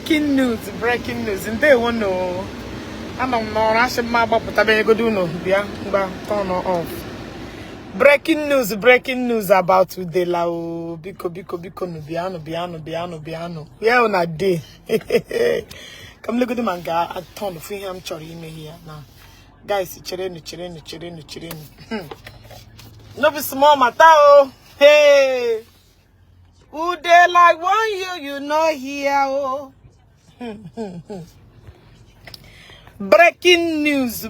Breaking news. And they won't know. I don't know. I should my papa go do no. Yeah, turn off. Breaking news about Udele. Biko no biano. Yeah, on a day. Come look at the manga. I turn for him chori in here now. Guys, chirenu. No be small matter. Hey. Udele, I want you know here. Oh. Breaking news.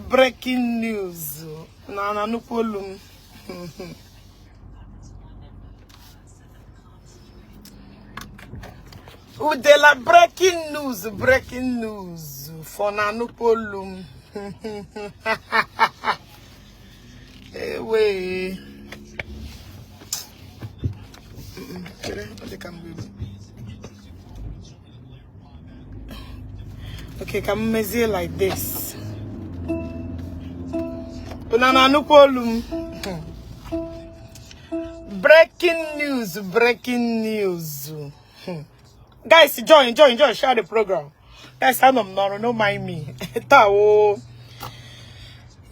No problem. Udele, breaking news. For no problem. Hey, wait. Okay, can measure like this. Banana no problem. Breaking news. Guys, enjoy. Share the program. Guys, no mind me. You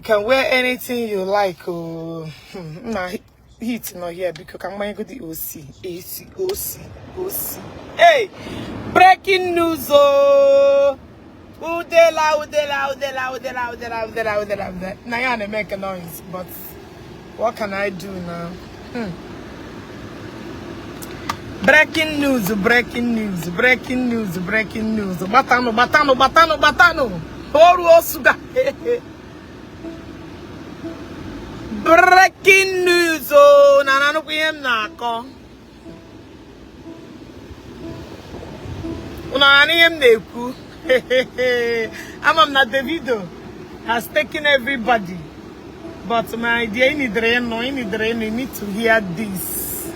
can wear anything you like. Nah, heat not here because I'm going to go the AC. Hey, breaking news. Udele. Now you want to make a noise, but what can I do now? Breaking news. Batano. Oru osuga. Breaking news. Oh, na no PM na ko. Una ni em neku. I'm not Davido has taken everybody. But my dear, you need to hear this.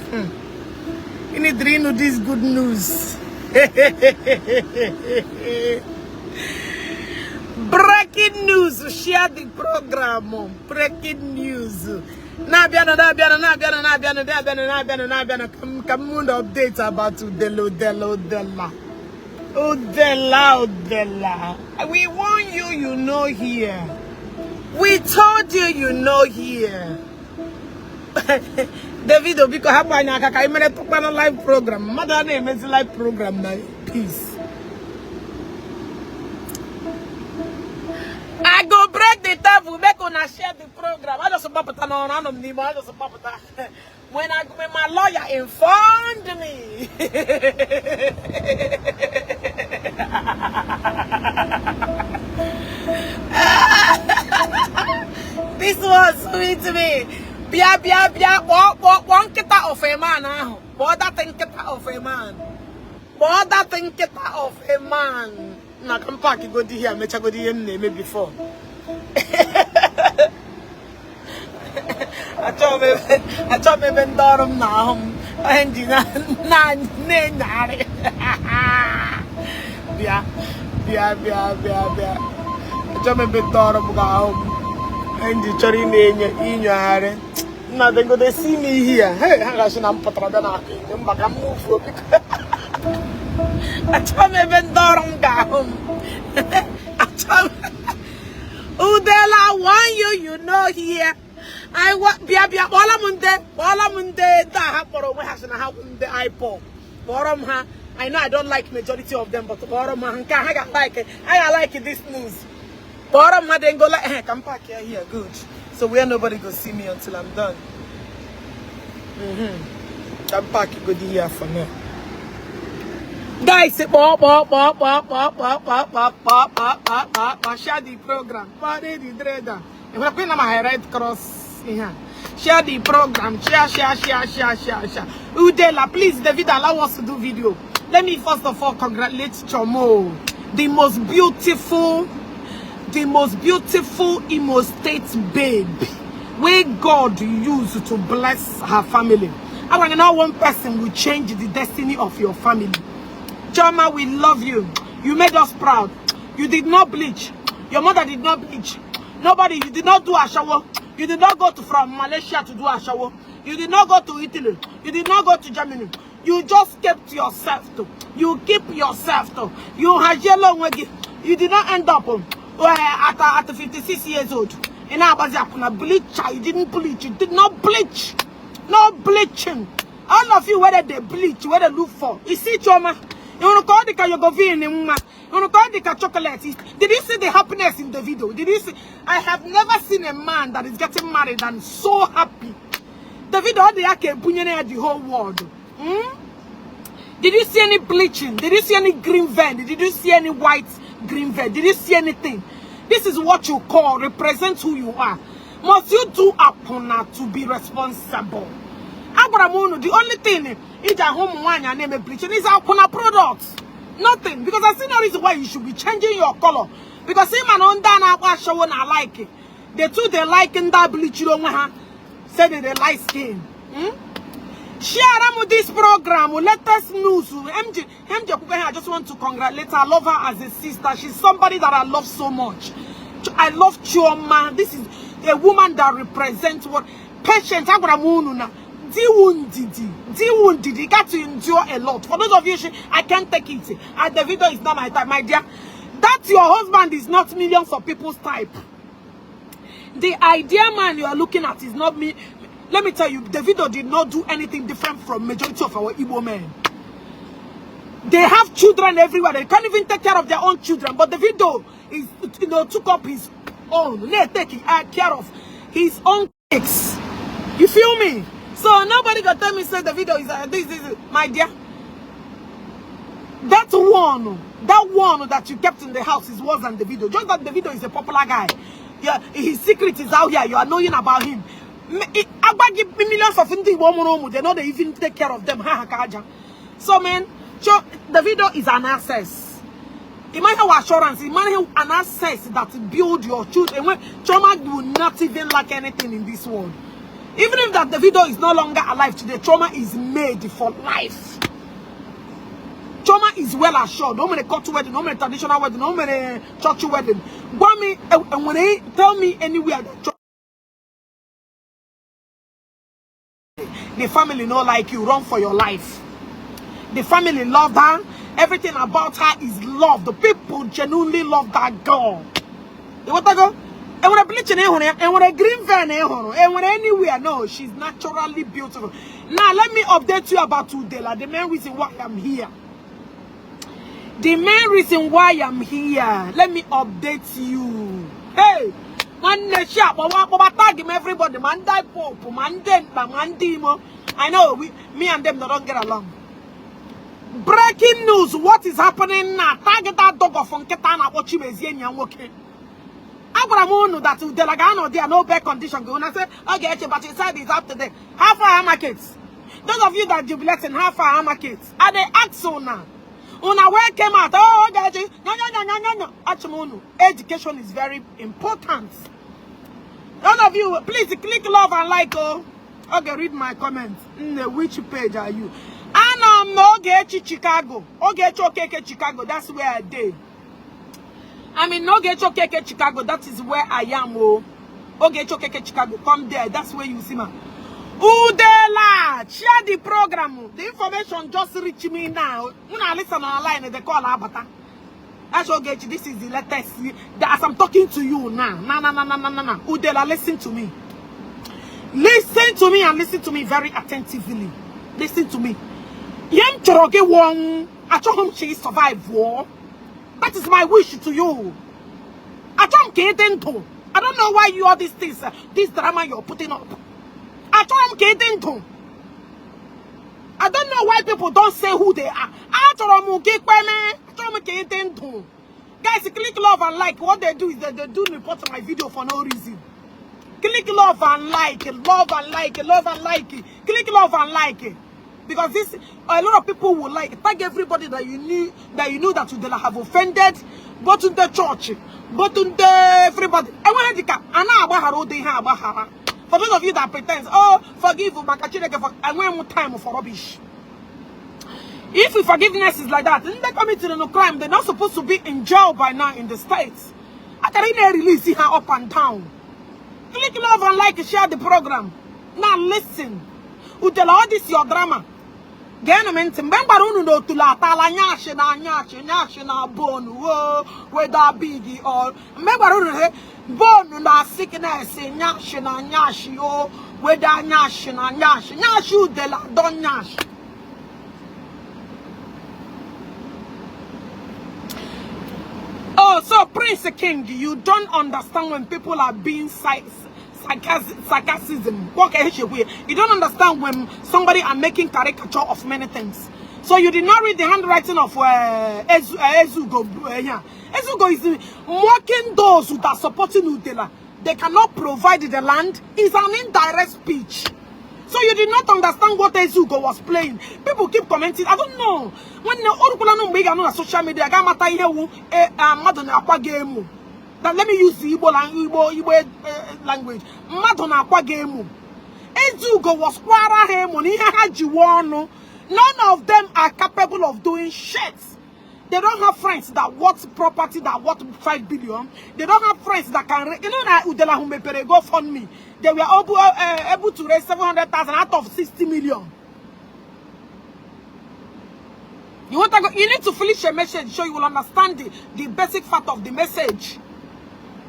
You need to know this good news. Breaking news. Share the program. Breaking news. Nabiano. Come on, updates about Udele. Udele. We want you know here. We told you know here. Davido, because I have a live program. Mother name is live program now. Peace. I go break the table, make una share the program. I just when my lawyer informed me. This was sweet to me. Bia. One kita of a man now. What that thing kita of a man. Na come back go di here mecha go di name before. I told me ben dorum now. Endi na nare. Bia. I told me ben dorum now. Endi chori inyo are. Now they go they see me here. Hey, I should am patra na. Mbaka move. I told me ben dorum down. Udele, I want you know here. I want bia wala munde da haporo we has na hapunde iPod. Borom ha. I know I don't like majority of them, but borom ha I like this news. Borom ha then go like hey, come back here good. So where nobody go see me until I'm done. Come back go here for now. Guys, share the program. If I put my red cross in here, share the program. Share. Udele, please, David, allow us to do video. Let me first of all congratulate Chomo, the most beautiful Imo State babe, where God used to bless her family. I want to know one person will change the destiny of your family. Choma, we love you. You made us proud. You did not bleach. Your mother did not bleach. Nobody, you did not do a shower. You did not go from Malaysia to do a shower. You did not go to Italy. You did not go to Germany. You just kept yourself to. You keep yourself to. You did not end up at 56 years old. And I was a bleacher. You didn't bleach. You did not bleach. No bleaching. All of you, whether they bleach, whether they look for. You see, Choma. You want to call the Kayogovin, you want to call the chocolate. Did you see the happiness in the video? Did you see? I have never seen a man that is getting married and so happy. The video, the whole world. Did you see any bleaching? Did you see any green vein? Did you see any white green vein? Did you see anything? This is what you call represent who you are. Must you do apona to be responsible? The only thing is a home wine and name bleaching is apona products. Nothing. Because I see no reason why you should be changing your color. Because him and on that show when I like it. The two they like in that bleach you don't say that they light skin. Share this program. Latest news. MJ, I just want to congratulate her. I love her as a sister. She's somebody that I love so much. I love Chioma. This is a woman that represents what patience. You got to endure a lot. For those of you, I can't take it. And the video is not my type, my dear. That your husband is not millions of people's type. The idea man you are looking at is not me. Let me tell you, Davido did not do anything different from majority of our Igbo men. They have children everywhere. They can't even take care of their own children. But Davido is, took up his own. They're taking care of his own kids. You feel me? So nobody can tell me say Davido is this, my dear. That one that you kept in the house is worse than Davido. Just that Davido is a popular guy. Yeah, his secret is out here. You are knowing about him. I give millions of Ndi Igbo, they know they even take care of them. So man, the video is an access. Imagine how assurance, imagine an access that build your children. When trauma will not even lack anything in this world. Even if that the video is no longer alive today, trauma is made for life. Trauma is well assured. No many culture wedding, no many traditional wedding, no many church wedding. And when they tell me anywhere that the family not like you, run for your life. The family love her. Everything about her is love. The people genuinely love that girl. You want to go? And when a bleaching, and when a green van, and when anywhere, no, she's naturally beautiful. Now let me update you about Udele. The main reason why I'm here. The main reason why I'm here. Let me update you. Hey. Man, tag him everybody. Man, die pope. Man, man, demo. I know me and them don't get along. Breaking news. What is happening now? Target that dog of Funketana. What you is yen okay. I know that Udele they are no bad condition. When I say okay, but inside is up to them. How far markets? Those of you that jubilating, how far markets? Are they axo now? Una where came out? Oh, Ogechi. No. Achimunu. Education is very important. All of you, please click love and like. Oh, okay, read my comments. Which page are you? And Ogechi Chicago. Ogechi Okeke Chicago. That's where I did. I mean, Ogechi Okeke Chicago. That is where I am. Oh, Ogechi Okeke Chicago. Come there. That's where you see me. Udele, share the program. The information just reach me now. When I listen online, they call Abata. That's Ogechi. This is the latest. As I'm talking to you now. No. Udele, listen to me. Listen to me and listen to me very attentively. Listen to me. Yem Choroge won. I told him she survive war. That is my wish to you. I don't know why you all these things, this drama you're putting up. I don't know why people don't say who they are. Guys, click love and like. What they do is that they do report my video for no reason. Click love and like. Love and like. Love and like. Click love and like. Because this, a lot of people will like. Tag everybody that you knew that Udele have offended. Go to the church. Go to the everybody. For those of you that pretend, oh, forgive, I want more time for rubbish. If forgiveness is like that, then they commit no crime. They're not supposed to be in jail by now in the States. I can really release her up and down. Click love and like, share the program. Now listen. Udele, all this your drama. Genamente, mbara unu no tulata la nyashi na bone, whether big or mbara unu bone na sickness, nyashi o whether nyashi udela don nyashi. Oh, so Prince King, you don't understand when people are being sarcasm. You don't understand when somebody are making caricature of many things. So you did not read the handwriting of Ezugo. Ezugo is mocking those who are supporting Udele. They cannot provide the land. It's an indirect speech. So you did not understand what Ezugo was playing. People keep commenting. I don't know. When the social media, that let me use the Igbo language. Ezugo was none of them are capable of doing shit. They don't have friends that worth property that worth 5 billion. They don't have friends that can, you know, that Udele who go fund me. They were able to raise 700,000 out of 60 million. You want to go? You need to finish a message so you will understand the basic fact of the message.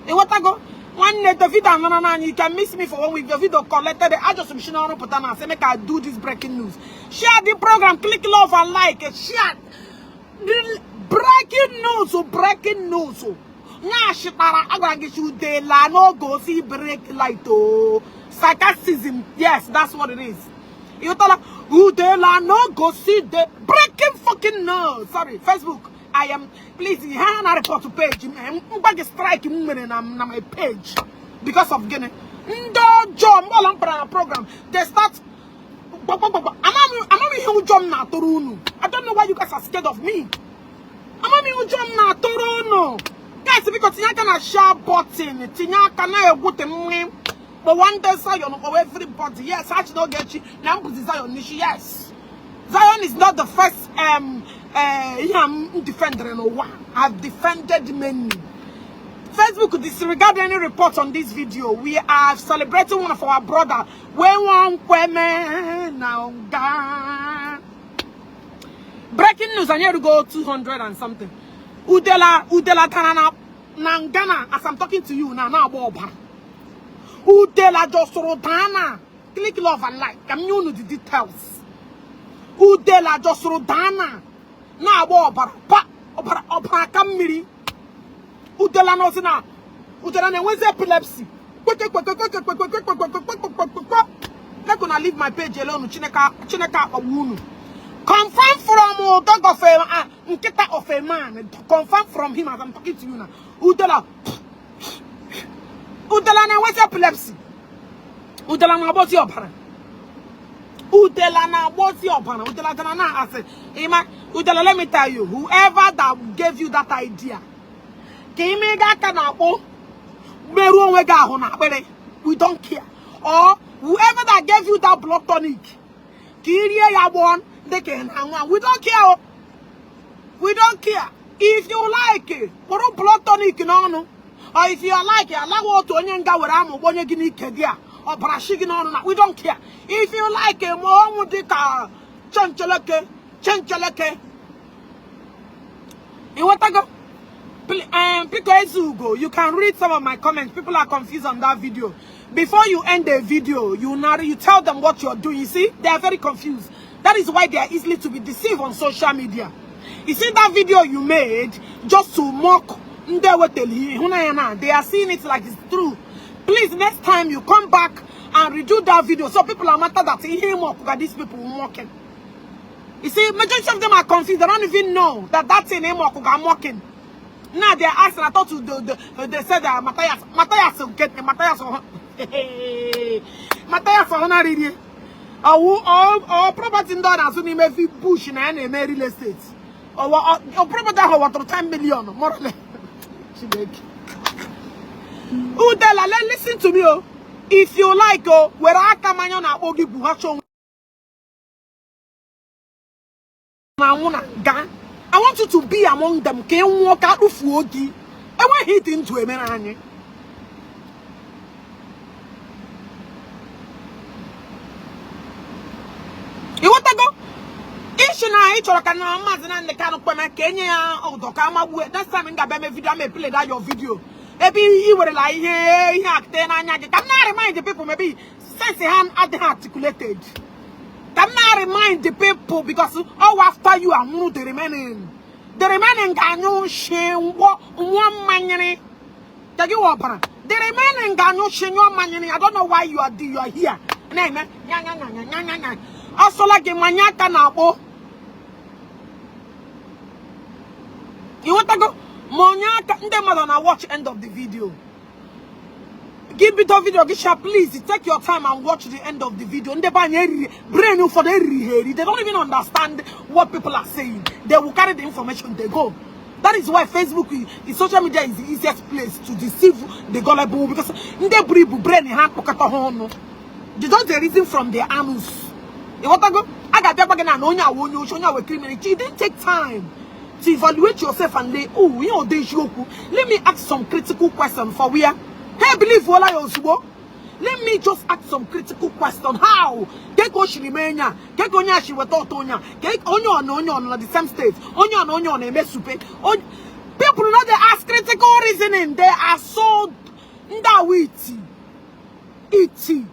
You want to go? One day the video you can miss me for 1 week. The video collected the address of Missionary Putana and say make I do this breaking news. Share the program, click love and like it. Share breaking news. Breaking news. Udele no go see break light. Sarcasm. Yes, that's what it is. You tell her Udele no go see the breaking fucking news. Sorry, Facebook. I am, please, you have a report to page. I'm going to strike him on my page because of Guinea. No job, program. They start. I don't know why you guys are scared of me. Guys, because you can share button, you can but one day Zion or everybody. Yes, I should not get you. Now Zion, yes. Zion is not the first defender no one. I've defended many. Facebook disregard any reports on this video. We are celebrating one of our brother. Breaking news, I need to go 200 and something. Udele Tanana Nangana, as I'm talking to you now, Boba. Udele just Rodana. Click love and like. I'm new to the details. Udele just Rodana. Na Boba. Opera Camiri. Udele no sina. Udele ne when's epilepsy. Not gonna leave my page alone. Chineka Obunu. Confirm from dog of a man. Confirm from him as I'm talking to you now. Udele na what's epilepsy? Udele na what's your parent? Udele na what's your parent? Udele na I said, Udele, let me tell you, whoever that gave you that idea, we don't care. Or whoever that gave you that blood tonic, they can hang on. We don't care. We don't care. If you like it, what blood tonic no. Or if you like it, allow to onyenga weramu bonye gini kedia or brashigi no. We don't care. If you like it, mo mudika chancheleke. You want to go? You can read some of my comments. People are confused on that video. Before you end the video, you tell them what you're doing. You see, they are very confused. That is why they are easily to be deceived on social media. You see that video you made just to mock. They are seeing it like it's true. Please, next time you come back and redo that video, so people are matter that these people mocking. You see, majority of them are confused. They don't even know that that's in him mocking. Now they're asking. I thought they said that Matthias will get me. Matthias really. Or property in that as soon as you push in any real estate. Or property over 10 million more or less. Udele, listen to me. If you like, where I come on a ogi buhacho. I want you to be among them. Can you walk out of Wogi? I want hit into a man. You want to go? Traditional, each or can imagine and the kind of Kenya or Dokama. That's time in Gabame video, I may play that your video. Maybe you were like, hey, then I can remind the people, maybe sense hand at the articulated. Can not remind the people because all after you are moved the remaining. The remaining Gano shame one money. That you opera. The remaining Gano shame one money. I don't know why you are here. Name also like a maniaca now. You want to go? Moniaka, the mother now watch end of the video. Give me the video, Gisha, please. Take your time and watch the end of the video. They brain you for the they don't even understand what people are saying. They will carry the information, they go. That is why Facebook is social media is the easiest place to deceive the gullible because they brain hand pocket on. They don't the reason from their anus. You want to go? I got people again and onya criminal. It didn't take time to evaluate yourself and lay, oh, you know, let me ask some critical questions for where. Hey, believe what I also. Let me just ask some critical question. How? Get go shilimenya. Get go nya shiwatotonya. Get onyo at the same state. Onyo emesupe. People know they ask critical reasoning. They are so ndawiti. Iti.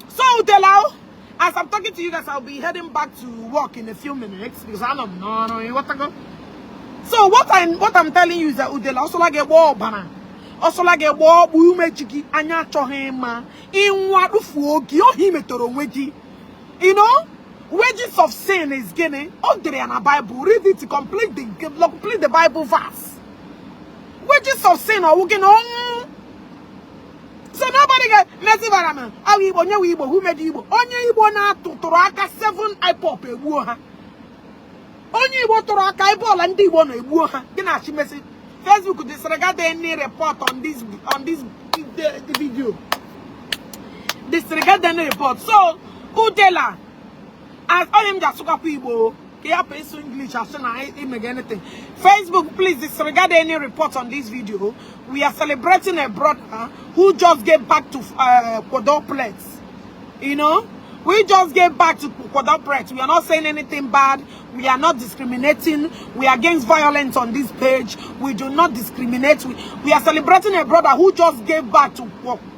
So Udele, as I'm talking to you guys, I'll be heading back to work in a few minutes because I don't know what to go. So what I'm telling you is that Udele also like a war banner. Also like a war bu mejiki anya chohema in what ufuogi o himetoro weji. You know, wages of sin is getting Odere and a Bible. Read it to complete the Bible verse. Wages of sin are working on. So nobody get messy varaman. Igbo, who made Igbo? Onye Igbo na Toraka 7 iPop a war. Onye Igbo Toraka Igbo and Ndi Igbo no war. Gina she message. Facebook could disregard any report on this the video. Disregard any report. So Udele, as I am just people, he happens English as soon as I make anything. Facebook, please disregard any report on this video. We are celebrating a brother who just gave back to quadruplets. You know, we just gave back to quadruplets. We are not saying anything bad. We are not discriminating. We are against violence on this page. We do not discriminate. We are celebrating a brother who just gave back to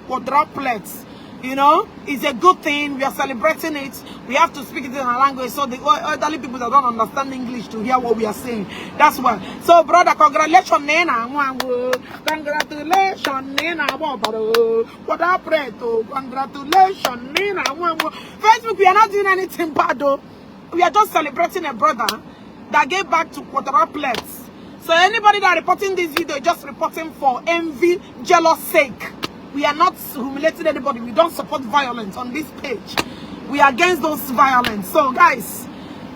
quadruplets. You know, it's a good thing. We are celebrating it. We have to speak it in our language so the elderly people that don't understand English to hear what we are saying. That's why. So, brother, congratulations, Nena. Congratulations, Nena. Congratulations, Nena. Facebook, we are not doing anything bad, though. We are just celebrating a brother that gave back to quadruplets. So anybody that reporting this video, just reporting for envy, jealous sake. We are not humiliating anybody. We don't support violence on this page. We are against those violence. So guys,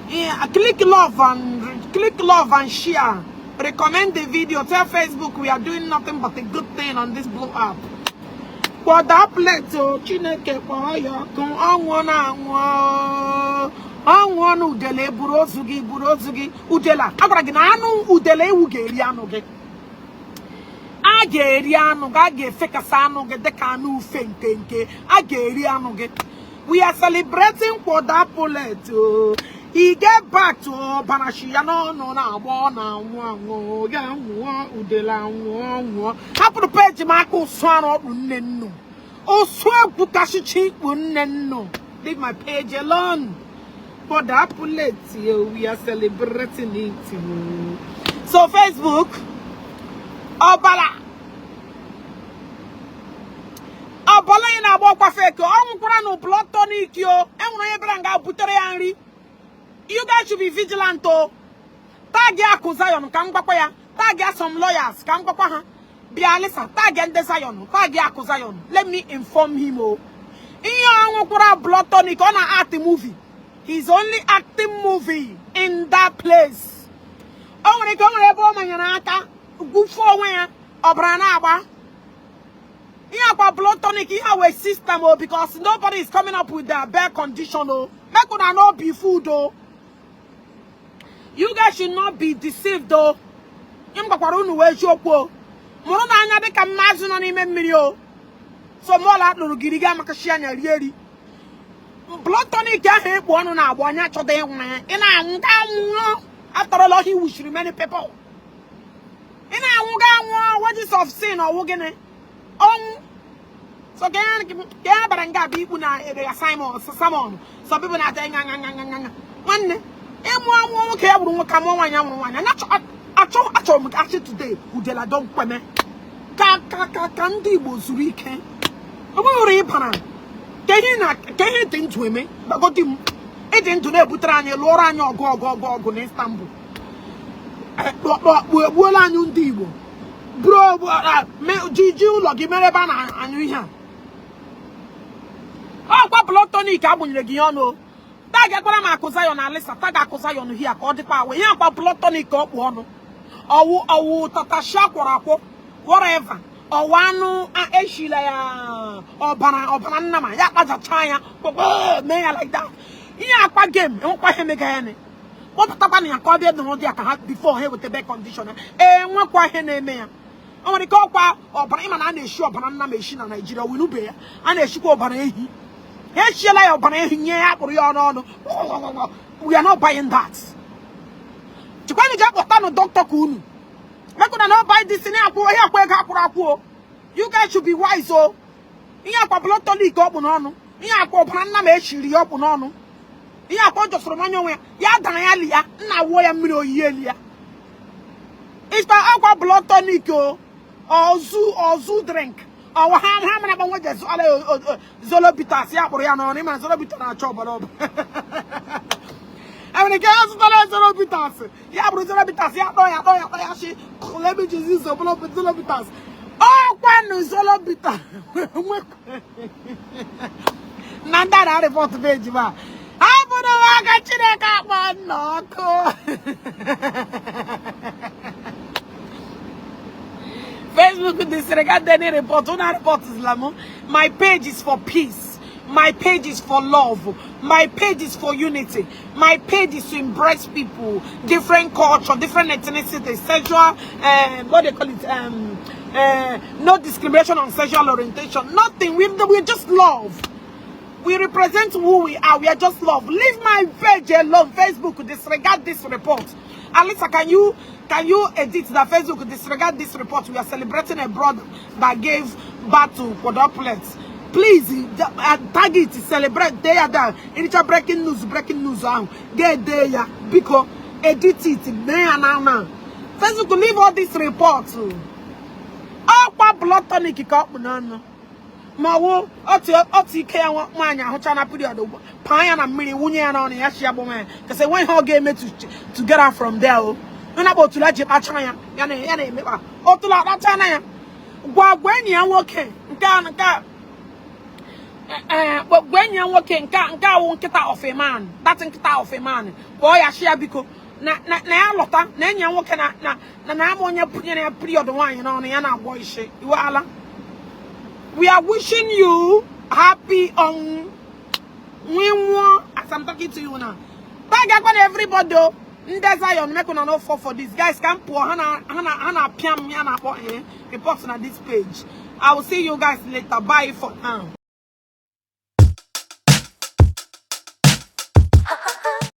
yeah, click love and share. Recommend the video. Tell Facebook we are doing nothing but a good thing on this blow up. Quadruplets, Chineke Udele burozugi Udele abragina anu Udele ugeri anu ge ageri anu ga ge fekasanu ge dekanu fenkenke ageri anu ge. We are celebrating quadruplets. He get back to Banashia no na ya Udele happen to page Marco Swano unenno o swa bukashichi unenno. Leave my page alone. For the appulets, we are celebrating it. So Facebook, Obala in a walk of fake. I'm blood tonic yo. And you guys should be vigilant. Tag Yakuzayon, Kangakwaya. Tag some lawyers, Kangapaha. Be Alisa, tag and Desayon, tag Yakuzayon. Let me inform him. In your blood tonic on an art movie. He's only acting movie in that place. Oh, when they come to Manyanaka, good for when Obranaba. You have a blood tonic, you have a system because nobody is coming up with their bare condition. That could not be food though. You guys should not be deceived though. You have a way your poor. Morona anya can imagine on him. So more like Lugiriga Makashania really. blood tonic ya one na agbo anya chode ina anwuga after all he wish many people ina anwuga what is of sin or wogene so can baranga bi ibu na Simon some people na tell nwanne emu ke aburu nwoka mo nwanya na acho today Udele don kweme ka Ndi Igbo zuru ike ogbori para kehi tintu eme bagodi mu tintu na ebutere anyị lụọrọ anyị ọgụ na Istanbul gbuola anyị Ndi Igbo bro jiji ụlọ gị mere ebe na anyụ ihe a kwa blood tonic agbụnyere gị ọnụ ta ga-ekwara m akụza ya na alisa ta ga-akụza ya ọnụ hia ka ọ dịkwa awe ihe akwa blood tonic ọkpụ ọnụ ọwụ tatasha kwọrọ akwọ whatever ọwanụ eshila ya ọbara nna ma ya kpajacha ya mee ya like that ihe akwa game enwekwa ihe mega ya ne kpọpụtakwa na ya ka ọ bịa dụrụ dị ya ka ha before ha weta be condition enwekwa ihe na-eme ya o nwere ike ọkwa ọbara ịma na a na-eshi ọbara nna ma eshi na Nigeria winube ya a na-eshikwa ọbara ehi ha eshiela ya ọbara ehi nye ya akpụrụ ya ọnụ we are not buying that chikwani je kpọta no doctor ka unu make una no buy this ni akwu ihe akwa ego akwụrụ akwụ you guys should be wise oh ihe akwa blood tonic ọkpụ n'ọnụ ihe akwa ọbara nna ma eshiri ya ọkpụ n'ọnụ ihe akwa josoro n'anya onwe ya dara ya li ya nna wuo ya mmiri oyi eli ya it's akwa blood tonic ozu drink ha mana banwe je zolo bitters ya kpụrụ ya n'ọnụ ma zolo bitters na-achọ ọbara I get zero bitters. Ya bro zero bitters. Ya do she. Let me just use zero bitters. Oh, when zero bitters. Nanda na report page ba. I put a Facebook disregard any report. Una report Islamo. My page is for peace. My page is for love. My page is for unity. My page is to embrace people, different culture, different ethnicity, sexual, what they call it, no discrimination on sexual orientation. Nothing. We just love. We represent who we are. We are just love. Leave my page alone. Facebook, disregard this report. Alisa, can you edit that? Facebook, disregard this report? We are celebrating a brother that gave birth to quadruplets. Please tag it, celebrate there that it's a breaking news get there because edit it now. Facebook leave all these reports. Oh, blood tonic cup no. Mawo oti ke nwanya hocha na period pan na mmiri wunye na on ya shiabo man cuz when how game to get out from there o na bo tula je pacha ya na emekpa o tula pacha na ya gwagwa enyi ya nwoke nka when you working nka wo nkita of a man that nkita of a man boy ya share biko na ya lota na enyi ya nwoke na amonye period one na ya na boy Ishi Iwala. We are wishing you happy on Winwo as I'm talking to you now. Thank God everybody. Zion make una no fall for this. Guys can pour hana piam yana reports on this page. I will see you guys later. Bye for now.